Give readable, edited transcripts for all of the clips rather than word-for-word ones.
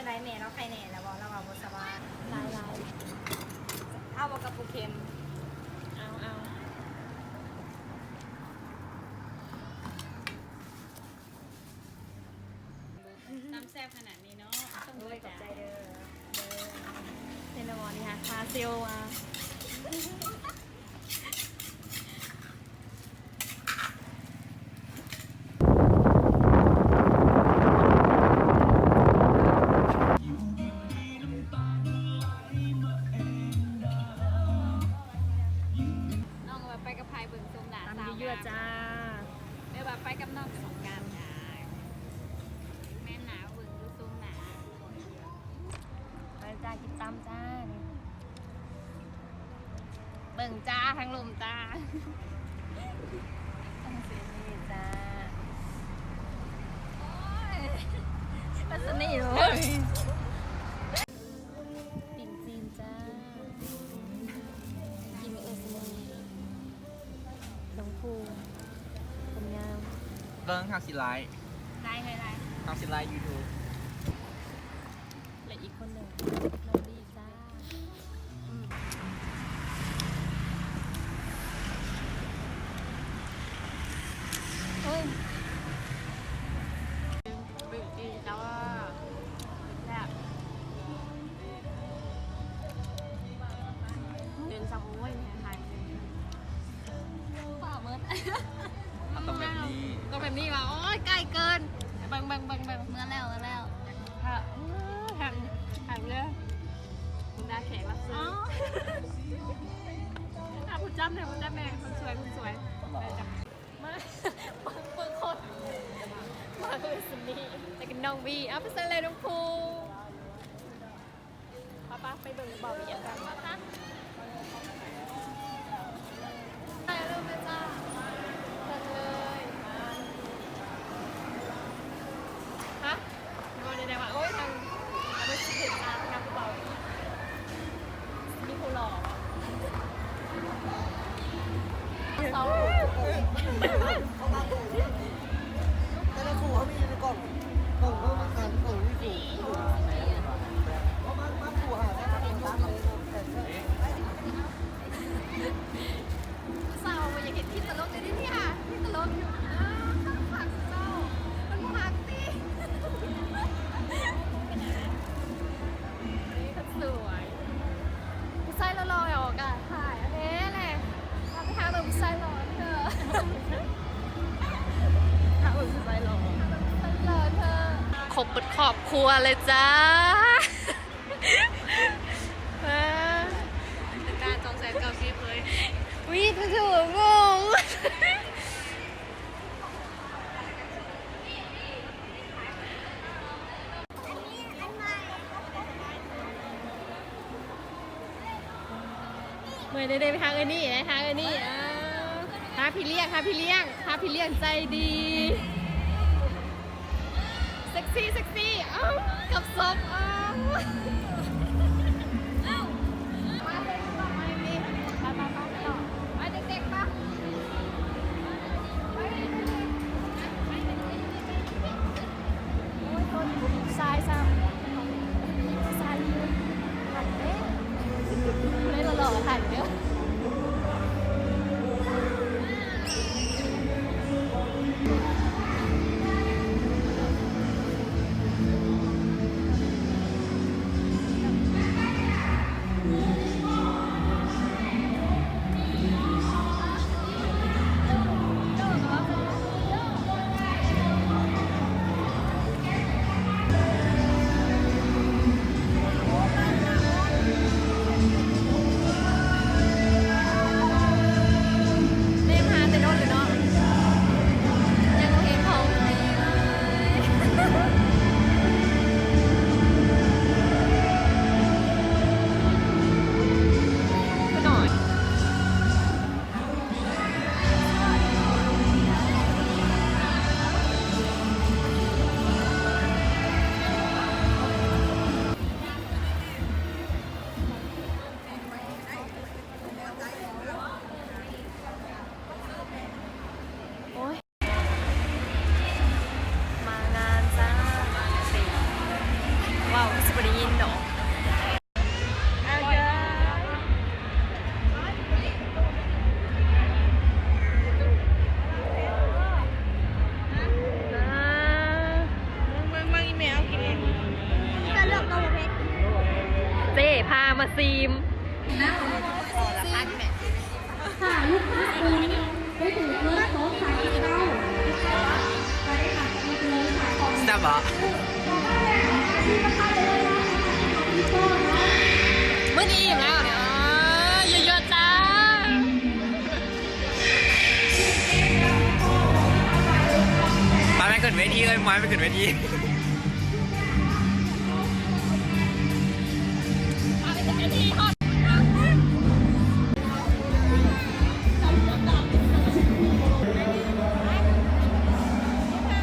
ไรแม่แล้วใครแน่แล้วบอกเราว่าบสบาย ลาย เอาบอกกับปูเค็ม เอา น้ำแซ่บขนาดนี้เนาะต้อง ด้ ด้ ว วย ย กับ จ้ะ ใจเด้อ เซนามอนนี่ค่ะคาเซลมาน้องแบบไปกับพายเบิ่งชมหลาน ตาม สาว ยั่วๆจ้า เดี๋ยวแบบไปกับน้องสงกรารจ้าแม่หนาวเบิ่งดูซุ้มหนา ไปจ้ากินตามจ้านี่เบิ่งจ้าทางลมจ้าต้องเสียนี่จ้าโอ้ยปัสนี่เลยปิ่นจีนจ้ากินเอสมุนน้องภูคนงาม เบิ้งทางสิไลน์ ไล่เลยไล่ ทางสิไลน์ยูทูบ และอีกคนหนึ่งน้องดีจ้าเฮ้ยบึกดีจ้าแบบเดินสังโว้ยเนี่ยไทยป่าเมิด มันต้องแบบนี้ ก็แบบนี้ว่ะโอ้ยใกล้เกินบังเมื่อแล้วค่ะหันเลยคุณดาแขกรับเชิญคุณจ้ำเนี่ยคุณจ้ำแม่คุณสวยมาเปิดคนมาเลยสนี่แต่กันน้องบีเอาไปใส่เลยน้องภูป้าไปเบิ่งบ่อบีอาการมาค่ะไปเริ่มเลยจ้าเริ่มเลยฮะมาในๆว่าโอ๊ยทางไม่ใช่เหตุการณ์ทางเบามีผู้หล่อเศร้า แต่ละขู่เขามีในกล่องเขามาขายกล่องที่ขู่เพราะมันขู่หาได้เป็นร้านเลยแต่ เศร้าอยากเห็นที่ตลกเลยที่ค่ะที่ตลกผักเศร้ามันผักตีนี่ก็สวยผู้ชายรอๆออกอ่ะถ่ายอันนี้แหละทำให้ทางแบบผู้ชายรอเธอทางแบบผู้ชายรอเธอครบขอบครัวเลยจ้าการ290เลยวิถืองงเมื่อได้ไปทางเอนี่นะทางเอนี่หาพี่เลี้ยงใจดีเซ็กซี่เอ้ากับซบเอ้ามาเลยมาเลยไปต่อไปเด็กๆป่ะไปโอ้ยคนทรายซ้ำทรายยืนหันเด้ไม่หล่อๆหันเด้อ พามาซีม แซ่บเหรอ เมื่อนี้อิ่มแล้วเนี่ยเยอะๆจ้า มาไม่เกินเวทีเลยมาไม่เกินเวที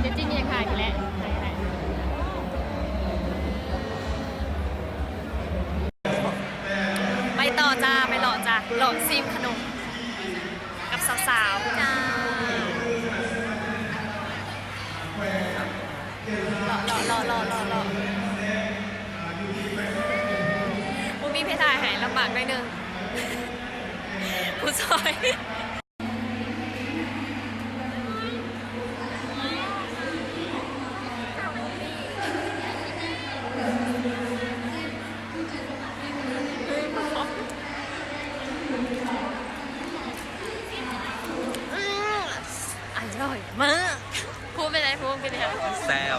เดี๋ยวจิ้นยังขายไปแล้วไปต่อจ้าไปหล่อจ้าหล่อซีมขนมกับสาวๆจ้าหล่อมูมีเพทายหายลำบากได้นึงผู้ซอย อร่อยมากพูดไปไหนพูดไปไหน แซ่บ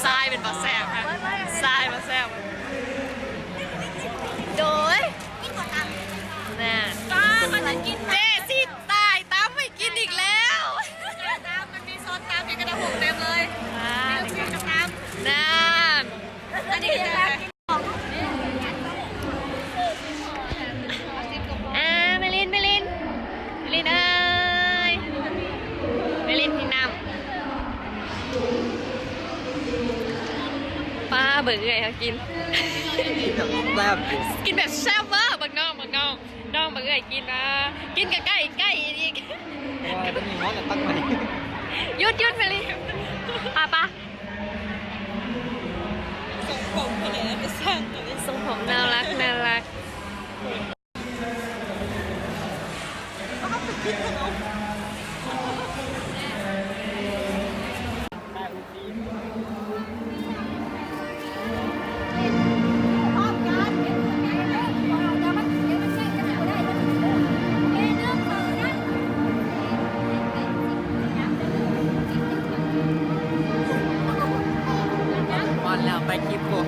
ทรายเป็นบอสแซบค่ะทรายบอสแซบโดยน่ะตามันจะกินเจ๊สิตายตามไม่กินอีกแล้วตามมันมีซอสตามเป็นกระดาษหกเต็มเลยเดี๋ยวกับน้ำน้ำอันนี้คืออะไรเมลินเอ้ยเมลินทิ้งน้ำป้าเบื่อเลยเขากิน แซ่บ กินแบบแซ่บเวอร์บางน้องน้องเบื่อกินนะกินกับใกล้อีก ว่าจะมีมอสแต่ตั้งใหม่ หยุดเมลินป้าทรงผมน่ารักวันแล้วไปคลิปกู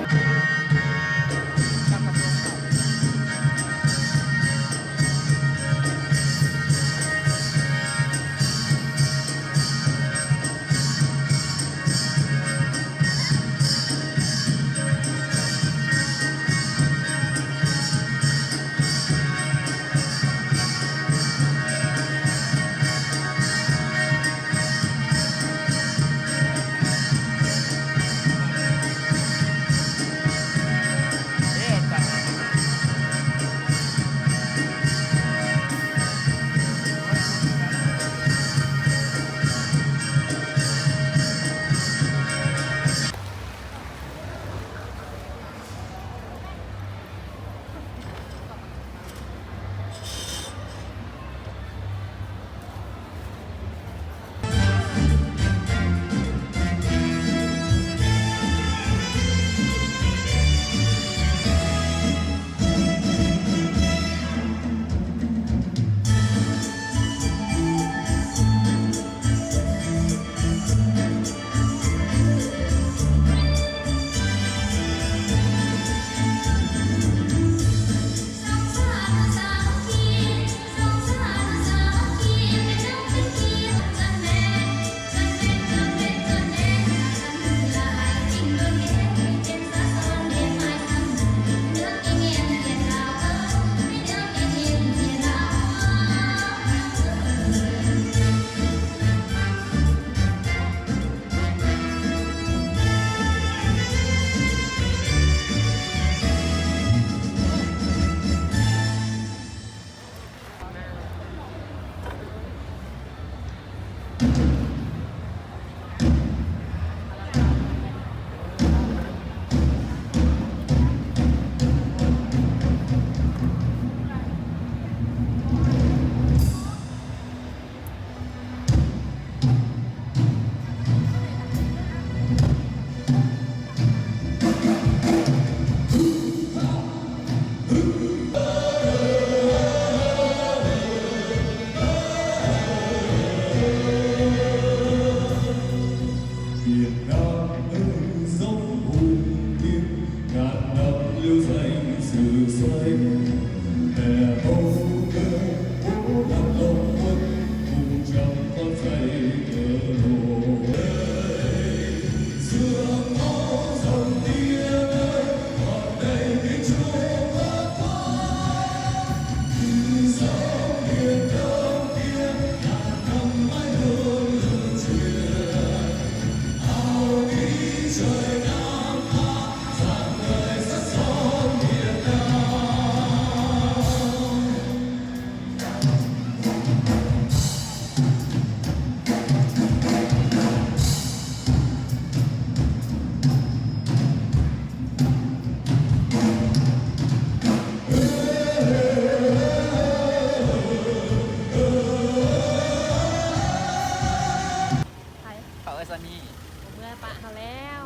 เขาเอซันนี่ ผมเมื่อปะเขาแล้ว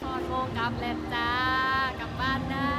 ทอดโมงกลับแล้วจ้ากลับบ้านได้